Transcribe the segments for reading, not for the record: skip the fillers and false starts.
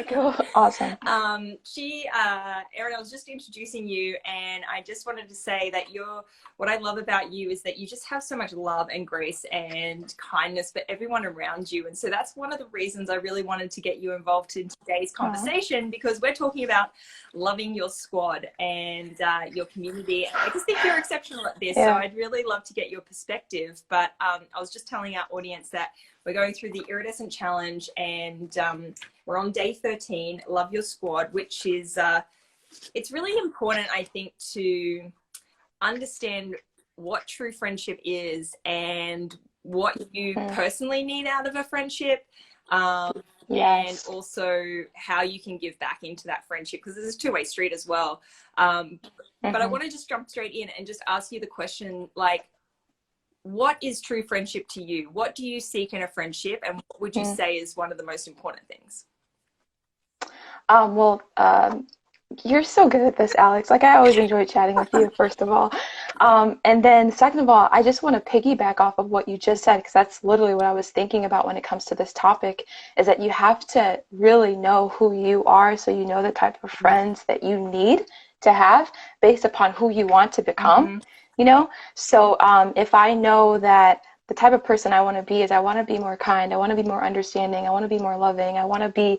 Okay, cool. Awesome. Erin, I was just introducing you, and I just wanted to say that what I love about you is that you just have so much love and grace and kindness for everyone around you. And so that's one of the reasons I really wanted to get you involved in today's Aw. conversation, because we're talking about loving your squad and your community. And I just think you're exceptional at this. So Yeah. I'd really love to get your perspective. But I was just telling our audience that we're going through the Iridescent Challenge, and we're on day 13, Love Your Squad, which is, it's really important, I think, to understand what true friendship is and what you Mm. personally need out of a friendship, and Yes. also how you can give back into that friendship, because there's a two-way street as well. But I Hmm. want to just jump straight in and just ask you the question, like, what is true friendship to you? What do you seek in a friendship, and what would you say is one of the most important things? Well, you're so good at this, Alex. Like, I always enjoy chatting with you, first of all. And then second of all, I just want to piggyback off of what you just said, because that's literally what I was thinking about when it comes to this topic, is that you have to really know who you are, so you know the type of friends that you need to have based upon who you want to become, Mm-hmm. you know? So if I know that the type of person I want to be is I want to be more kind, I want to be more understanding, I want to be more loving, I want to be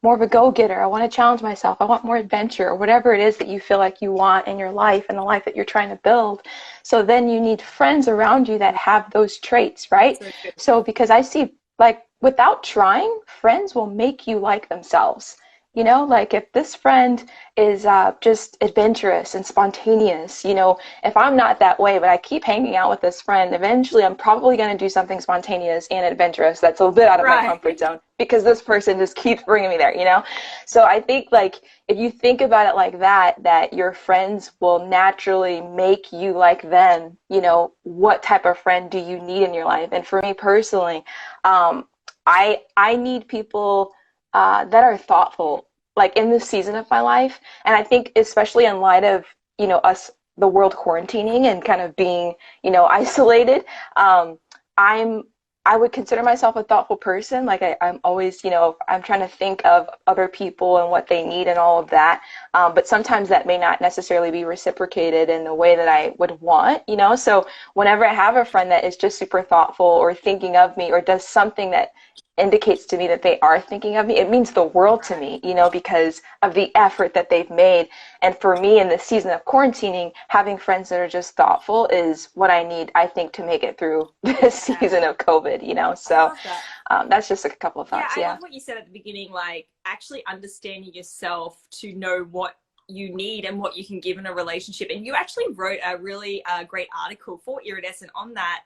more of a go-getter, I want to challenge myself, I want more adventure, or whatever it is that you feel like you want in your life and the life that you're trying to build. So then you need friends around you that have those traits, right? So good. So because I see, like, without trying, friends will make you like themselves. You know, like if this friend is just adventurous and spontaneous, you know, if I'm not that way, but I keep hanging out with this friend, eventually I'm probably going to do something spontaneous and adventurous that's a little bit out of my Right. comfort zone, because this person just keeps bringing me there, you know? So I think, like, if you think about it like that, that your friends will naturally make you like them, you know, what type of friend do you need in your life? And for me personally, I need people that are thoughtful, like in this season of my life. And I think especially in light of, you know, us, the world quarantining and kind of being, you know, isolated, I'm I would consider myself a thoughtful person. Like I'm always, you know, I'm trying to think of other people and what they need and all of that. But sometimes that may not necessarily be reciprocated in the way that I would want, you know. So whenever I have a friend that is just super thoughtful or thinking of me or does something that indicates to me that they are thinking of me, it means the world to me, you know, because of the effort that they've made. And for me in this season of quarantining, having friends that are just thoughtful is what I need, I think, to make it through this Yeah. season of COVID, you know. I So love that. that's just a couple of Yeah, thoughts. I Yeah. love what you said at the beginning, like actually understanding yourself to know what you need and what you can give in a relationship. And you actually wrote a really great article for Iridescent on that,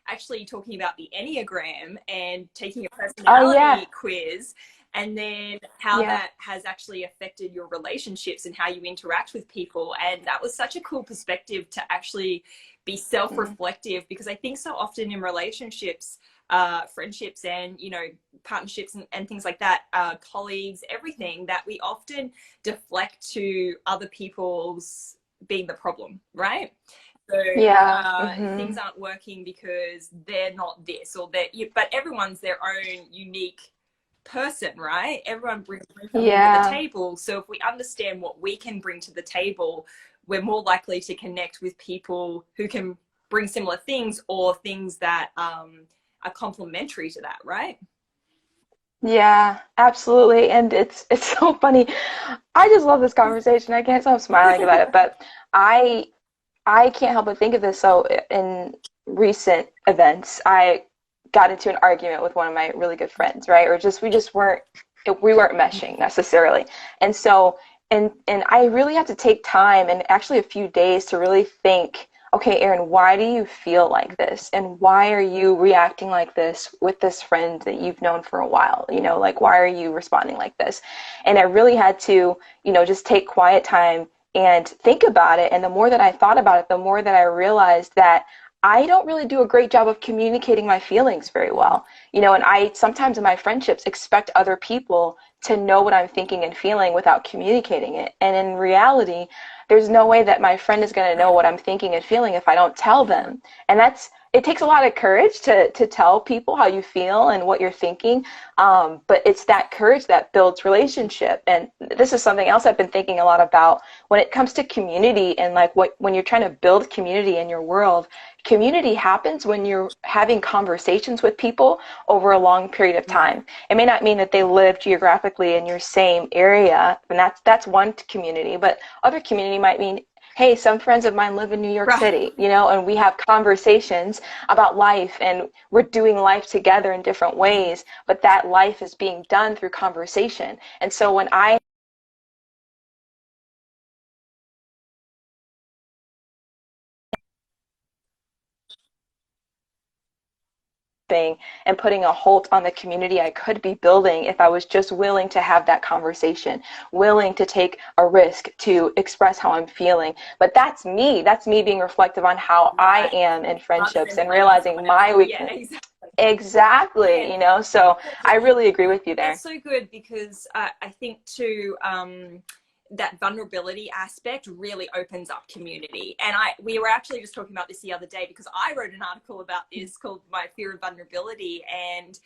actually talking about the Enneagram and taking a Oh, yeah. personality quiz, and then how Yeah. that has actually affected your relationships and how you interact with people. And that was such a cool perspective to actually be Mm-hmm. self-reflective, because I think so often in relationships, friendships and, you know, partnerships and things like that, colleagues, everything, that we often deflect to other people's being the problem, right? So Yeah. things Mm-hmm. aren't working because they're not this or that, but everyone's their own unique person, right? Everyone brings something to the Yeah. table. So if we understand what we can bring to the table, we're more likely to connect with people who can bring similar things or things that are complementary to that, right? Yeah, absolutely. And it's so funny. I just love this conversation. I can't stop smiling about it. But I I can't help but think of this. So in recent events, I got into an argument with one of my really good friends, right? Or just we weren't meshing necessarily. And so and I really had to take time and actually a few days to really think, okay, Erin, why do you feel like this? And why are you reacting like this with this friend that you've known for a while? You know, like why are you responding like this? And I really had to, you know, just take quiet time and think about it. And the more that I thought about it, the more that I realized that I don't really do a great job of communicating my feelings very well. You know, and I sometimes in my friendships expect other people to know what I'm thinking and feeling without communicating it. And in reality, there's no way that my friend is going to know what I'm thinking and feeling if I don't tell them. And it takes a lot of courage to tell people how you feel and what you're thinking. But it's that courage that builds relationship. And this is something else I've been thinking a lot about when it comes to community and like when you're trying to build community in your world. Community happens when you're having conversations with people over a long period of time. It may not mean that they live geographically in your same area, and that's one community, but other community might mean, hey, some friends of mine live in New York Right. City, you know, and we have conversations about life and we're doing life together in different ways, but that life is being done through conversation. And so when I thing and putting a halt on the community I could be building if I was just willing to have that conversation, willing to take a risk to express how I'm feeling. But that's me. That's me being reflective on how I Right. am in Rather friendships than and blaming realizing someone else. my Yeah, weakness. exactly. Exactly, Man, you know, so I definitely. really agree with you That's there. so good because I think too that vulnerability aspect really opens up community. And we were actually just talking about this the other day because I wrote an article about this called My Fear of Vulnerability, and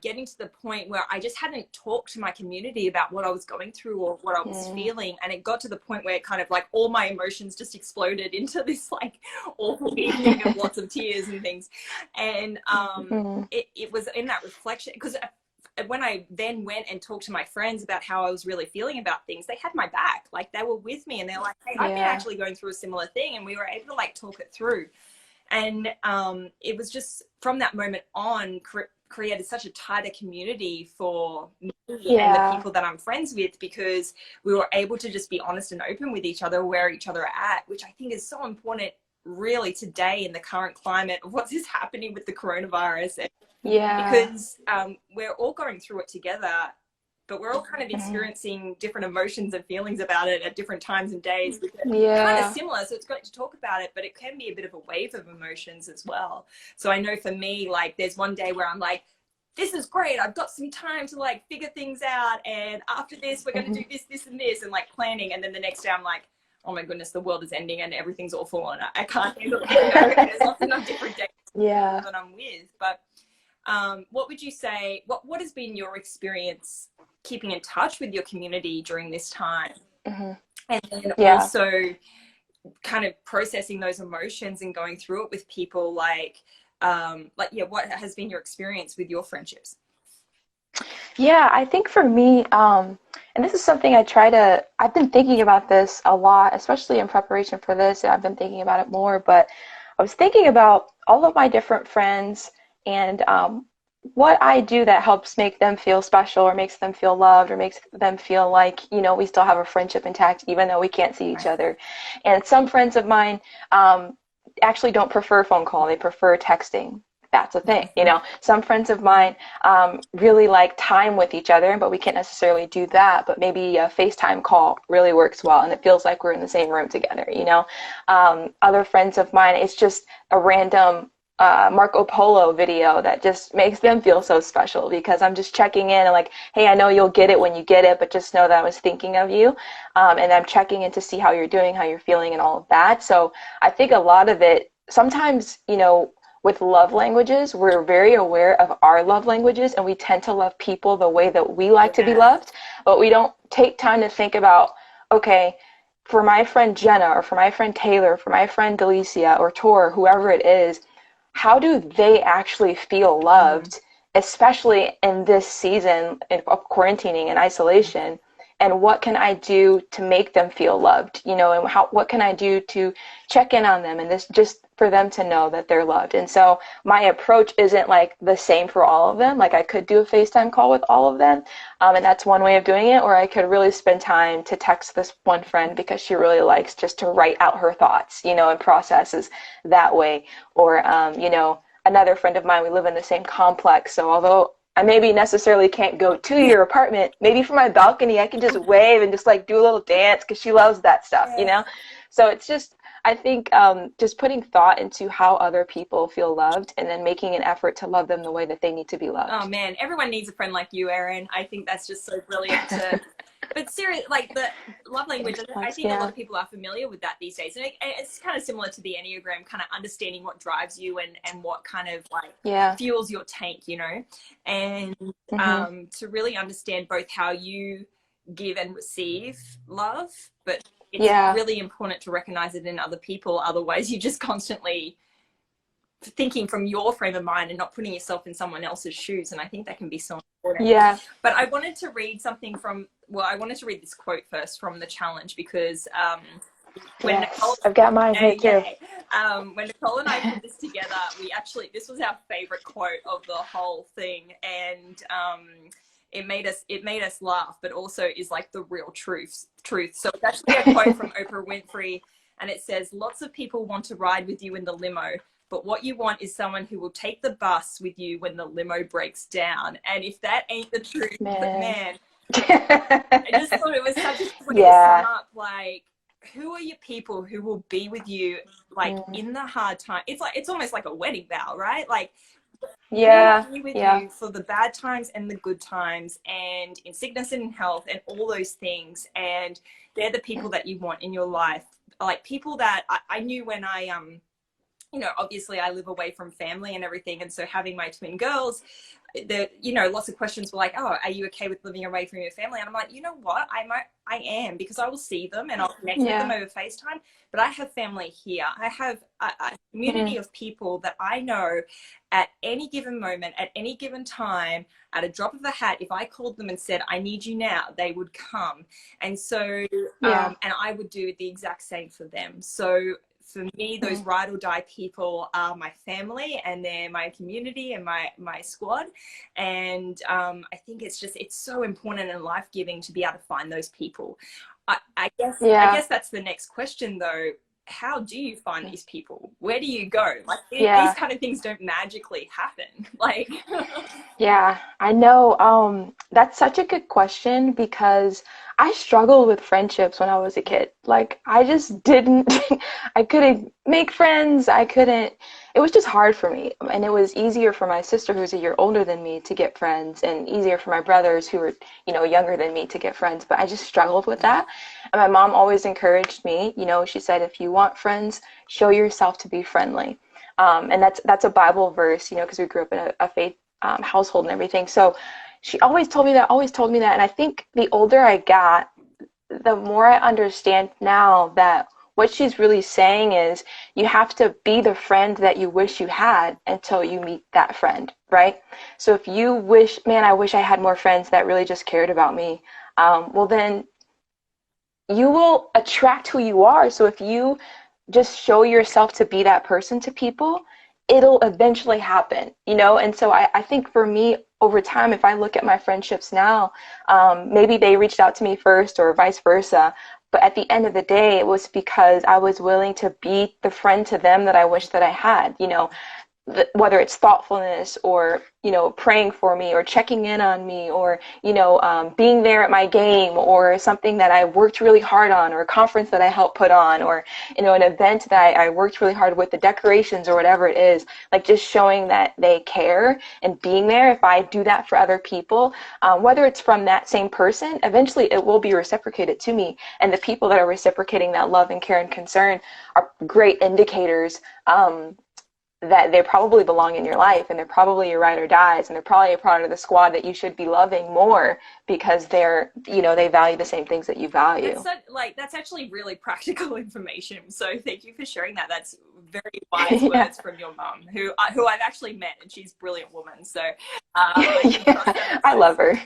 getting to the point where I just hadn't talked to my community about what I was going through or what I was Mm, feeling. And it got to the point where it kind of like all my emotions just exploded into this like awful evening of lots of tears and things. And mm, it was in that reflection because when I then went and talked to my friends about how I was really feeling about things, they had my back. Like they were with me and they're like, hey, I've been yeah, actually going through a similar thing. And we were able to like talk it through. And it was just from that moment on created such a tighter community for me and the yeah, people that I'm friends with, because we were able to just be honest and open with each other, where each other are at, which I think is so important really today in the current climate of what is happening with the coronavirus. yeah, Because we're all going through it together, but we're all kind of mhm, experiencing different emotions and feelings about it at different times and days. Kind of yeah, similar, so it's great to talk about it, but it can be a bit of a wave of emotions as well. So I know for me, like there's one day where I'm like, this is great, I've got some time to like figure things out, and after this we're going to mhm. do this and this, and like planning. And then the next day I'm like, oh my goodness, the world is ending and everything's awful and I can't handle it. You know, there's often on different days Yeah. that I'm with. But what would you say, what has been your experience keeping in touch with your community during this time, Mhm. and then Yeah. also kind of processing those emotions and going through it with people, like yeah, what has been your experience with your friendships? Yeah, I think for me, and this is something I've been thinking about this a lot, especially in preparation for this. I've been thinking about it more, but I was thinking about all of my different friends and what I do that helps make them feel special or makes them feel loved or makes them feel like, you know, we still have a friendship intact even though we can't see each Right. other. And some friends of mine actually don't prefer phone call, they prefer texting. That's a thing, you know. Some friends of mine really like time with each other, but we can't necessarily do that. But maybe a FaceTime call really works well, and it feels like we're in the same room together, you know. Other friends of mine, it's just a random Marco Polo video that just makes them feel so special because I'm just checking in and like, hey, I know you'll get it when you get it, but just know that I was thinking of you. And I'm checking in to see how you're doing, how you're feeling, and all of that. So I think a lot of it, sometimes, you know, with love languages, we're very aware of our love languages and we tend to love people the way that we like to be Yeah. loved, but we don't take time to think about, okay, for my friend Jenna or for my friend Taylor, for my friend Delicia or Tor, whoever it is, how do they actually feel Mm-hmm. loved, especially in this season of quarantining and isolation? And what can I do to make them feel loved? You know, and what can I do to check in on them and this just for them to know that they're loved. And so my approach isn't like the same for all of them. Like I could do a FaceTime call with all of them, and that's one way of doing it. Or I could really spend time to text this one friend because she really likes just to write out her thoughts, you know, and processes that way. Or you know, another friend of mine, we live in the same complex. So although I maybe necessarily can't go to your apartment, maybe from my balcony I can just wave and just like do a little dance because she loves that stuff, you Yeah. know? So it's just, I think just putting thought into how other people feel loved and then making an effort to love them the way that they need to be Oh loved. man, everyone needs a friend like you, Erin. I think that's just so brilliant But seriously, like the love language, I think a lot Yeah. of people are familiar with that these days. And it's kind of similar to the Enneagram, kind of understanding what drives you and what kind of like Yeah. fuels your tank, you know, and Hmm. to really understand both how you give and receive love, but it's Yeah. really important to recognize it in other people. Otherwise, you're just constantly thinking from your frame of mind and not putting yourself in someone else's shoes. And I think that can be so important. Yeah. But I wanted to read something from, well, I wanted to read this quote first from the challenge because when Nicole, Yes. I've got mine here yay, too. yay, when Nicole and I put this together, we actually, this was our favorite quote of the whole thing. And it made us laugh, but also is like the real truth. So it's actually a quote from Oprah Winfrey, and it says, "Lots of people want to ride with you in the limo, but what you want is someone who will take the bus with you when the limo breaks down." And if that ain't the truth, Man. man, I just thought it was such a good way to sum Yeah. up, like, who are your people who will be with you, like, Mm. in the hard time? It's like, it's almost like a wedding vow, right? Like, who will Yeah. be with Yeah. you for the bad times and the good times, and in sickness and in health and all those things. And they're the people that you want in your life. Like people that I knew when I, you know, obviously I live away from family and everything. And so having my twin girls, you know, lots of questions were like, "Oh, are you okay with living away from your family?" And I'm like, you know what? I am, because I will see them and I'll connect with them Yeah. over FaceTime. But I have family here. I have a community Mm. of people that I know at any given moment, at any given time, at a drop of a hat. If I called them and said, "I need you now," they would come. And so, Yeah. and I would do the exact same for them. So for me, those Mm. ride or die people are my family, and they're my community and my squad. And I think it's so important and life-giving to be able to find those people. I Yeah. guess that's the next question though. How do you find these people? Where do you go? Like these Yeah. kind of things don't magically happen. Like Yeah, I know. That's such a good question because I struggled with friendships when I was a kid. Like, I just didn't, I couldn't make friends. I couldn't, it was just hard for me. And it was easier for my sister, who's a year older than me, to get friends, and easier for my brothers, who were, younger than me, to get friends. But I just struggled with yeah, that. And my mom always encouraged me, she said, if you want friends, show yourself to be friendly. And that's a Bible verse, because we grew up in a faith household and everything. So she always told me that. And I think the older I got, the more I understand now that what she's really saying is you have to be the friend that you wish you had until you meet that friend, right? So if you wish, man, I wish I had more friends that really just cared about me, well, then you will attract who you are. So if you just show yourself to be that person to people, it'll eventually happen, And so I think for me, over time, if I look at my friendships now, maybe they reached out to me first or vice versa. But at the end of the day, it was because I was willing to be the friend to them that I wish that I had, whether it's thoughtfulness or praying for me or checking in on me or being there at my game or something that I worked really hard on or a conference that I helped put on or an event that I worked really hard with the decorations or whatever it is, like just showing that they care and being there. If I do that for other people, whether it's from that same person, eventually it will be reciprocated to me, and the people that are reciprocating that love and care and concern are great indicators that they probably belong in your life, and they're probably your ride or dies, and they're probably a part of the squad that you should be loving more because they value the same things that you value. that's actually really practical information. So thank you for sharing that. That's very wise Yeah. words from your mum, who I've actually met, and she's a brilliant woman. So I can trust that Yeah. I advice. love her.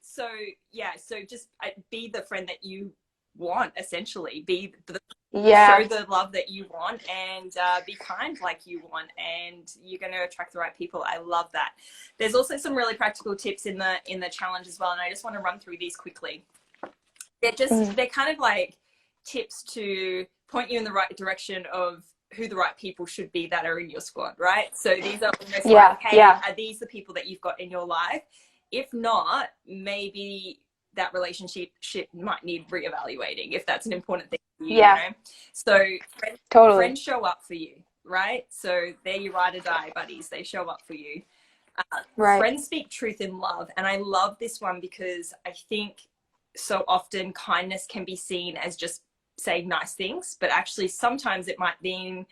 So yeah, so just be the friend that you want. Essentially, show Yeah. the love that you want, and be kind like you want, and you're going to attract the right people. I love that. There's also some really practical tips in the challenge as well, and I just want to run through these quickly. They're kind of like tips to point you in the right direction of who the right people should be that are in your squad, right? So these are almost Yeah. like, hey, Yeah. are these the people that you've got in your life? If not, maybe that relationship might need reevaluating if that's an important thing for you, Yeah. So Totally. friends show up for you, right? So they're your ride or die buddies. They show up for you. Right. Friends speak truth in love. And I love this one because I think so often kindness can be seen as just saying nice things, but actually sometimes it might mean,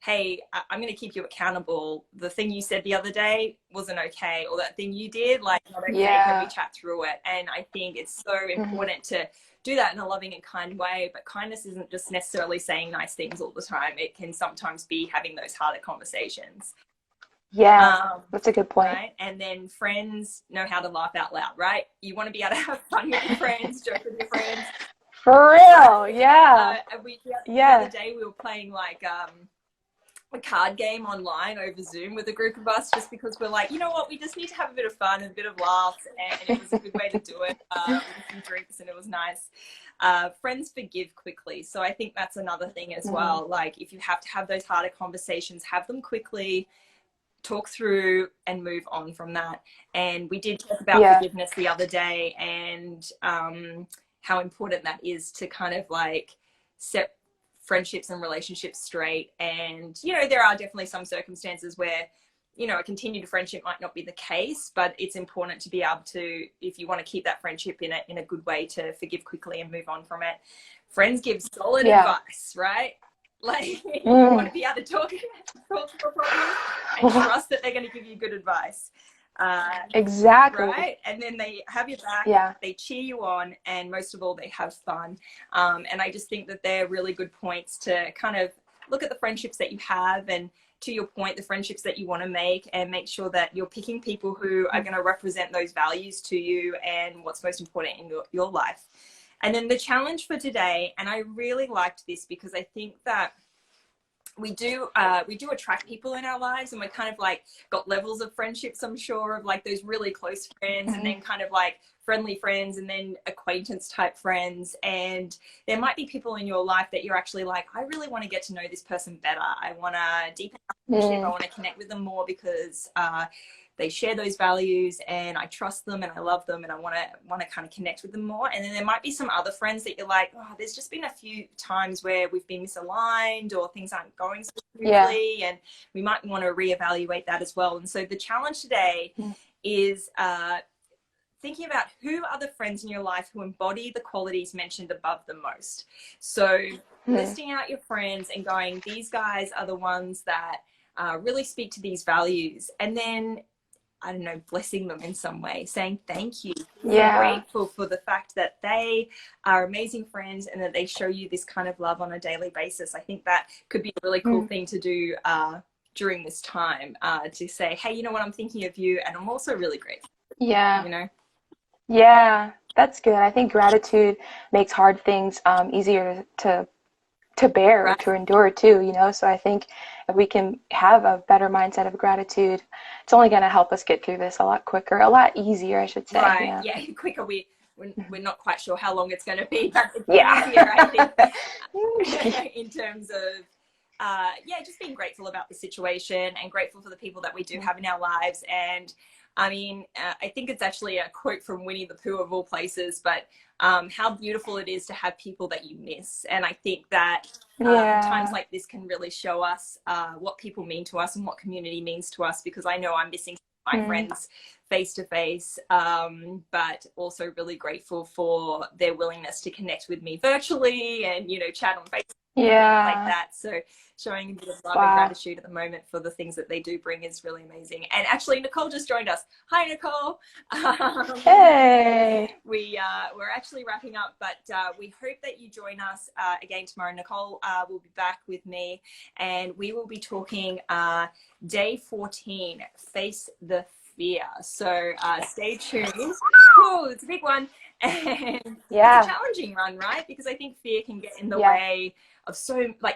hey, I'm going to keep you accountable. The thing you said the other day wasn't okay, or that thing you did, like, not okay. Can we chat through it? And I think it's so important to do that in a loving and kind way. But kindness isn't just necessarily saying nice things all the time. It can sometimes be having those harder conversations. Yeah, that's a good point. Right? And then friends know how to laugh out loud, right? You want to be able to have fun with your friends, joke with your friends. For real, yeah. The other day we were playing like a card game online over Zoom with a group of us, just because we're like, you know what, we just need to have a bit of fun and a bit of laughs, and it was a good way to do it, with a few drinks, and it was nice. Friends forgive quickly, so I think that's another thing as well. Like, if you have to have those harder conversations, have them quickly, talk through and move on from that. And we did talk about forgiveness the other day, and how important that is to kind of like set friendships and relationships straight. And, you know, there are definitely some circumstances where, you know, a continued friendship might not be the case, but it's important to be able to, if you want to keep that friendship in a good way, to forgive quickly and move on from it. Friends give solid advice, right? Like, you want to be able to talk through a problem and trust that they're going to give you good advice. Exactly. Right? And then they have your back, they cheer you on, and most of all, they have fun. And I just think that they're really good points to kind of look at the friendships that you have, and to your point, the friendships that you want to make, and make sure that you're picking people who are going to represent those values to you and what's most important in your life. And then the challenge for today, and I really liked this because I think that we do attract people in our lives, and we're kind of like got levels of friendships, I'm sure, of like those really close friends, and then kind of like friendly friends, and then acquaintance type friends. And there might be people in your life that you're actually like, I really want to get to know this person better. I want to deepen our friendship. I want to connect with them more because they share those values, and I trust them, and I love them, and I want to kind of connect with them more. And then there might be some other friends that you're like, oh, there's just been a few times where we've been misaligned, or things aren't going so smoothly, and we might want to reevaluate that as well. And so the challenge today is thinking about who are the friends in your life who embody the qualities mentioned above the most. So listing out your friends and going, these guys are the ones that really speak to these values. And then, I don't know, blessing them in some way, saying thank you. Grateful for the fact that they are amazing friends and that they show you this kind of love on a daily basis. I think that could be a really cool thing to do during this time, to say, hey, you know what, I'm thinking of you, and I'm also really grateful. You know? Yeah, that's good. I think gratitude makes hard things easier to bear, to endure too, you know? So I think if we can have a better mindset of gratitude, it's only going to help us get through this a lot quicker, a lot easier, I should say. Right. Yeah, quicker. We're not quite sure how long it's going to be, but it's easier, I think, in terms of, just being grateful about the situation and grateful for the people that we do have in our lives. And I mean, I think it's actually a quote from Winnie the Pooh of all places, but how beautiful it is to have people that you miss. And I think that times like this can really show us what people mean to us and what community means to us, because I know I'm missing my friends face to face, but also really grateful for their willingness to connect with me virtually and, you know, chat on Facebook. Like that. So showing a bit of love and gratitude at the moment for the things that they do bring is really amazing. And actually, Nicole just joined us. Hi, Nicole. Hey. We're actually wrapping up, but we hope that you join us again tomorrow. Nicole will be back with me, and we will be talking day 14, Face the Fear. So stay tuned. Oh, it's a big one. And it's a challenging one, right? Because I think fear can get in the way of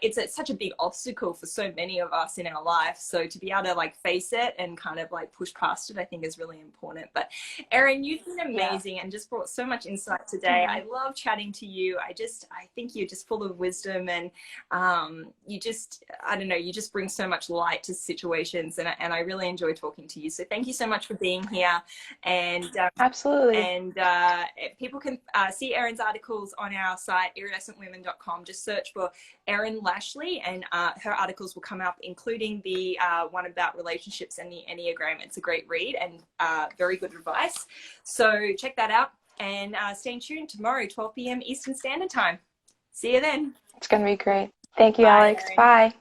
it's such a big obstacle for so many of us in our life. So to be able to like face it and kind of like push past it, I think is really important. But Erin, you've been amazing and just brought so much insight today. I love chatting to you. I think you're just full of wisdom, and you just bring so much light to situations, and I really enjoy talking to you. So thank you so much for being here. And absolutely. And people can see Erin's articles on our site, iridescentwomen.com. Just search for Erin Lashley, and her articles will come up, including the one about relationships and the Enneagram. It's a great read and very good advice. So check that out. And stay tuned tomorrow, 12 p.m. Eastern Standard Time. See you then. It's going to be great. Thank you, Bye, Alex. Erin. Bye.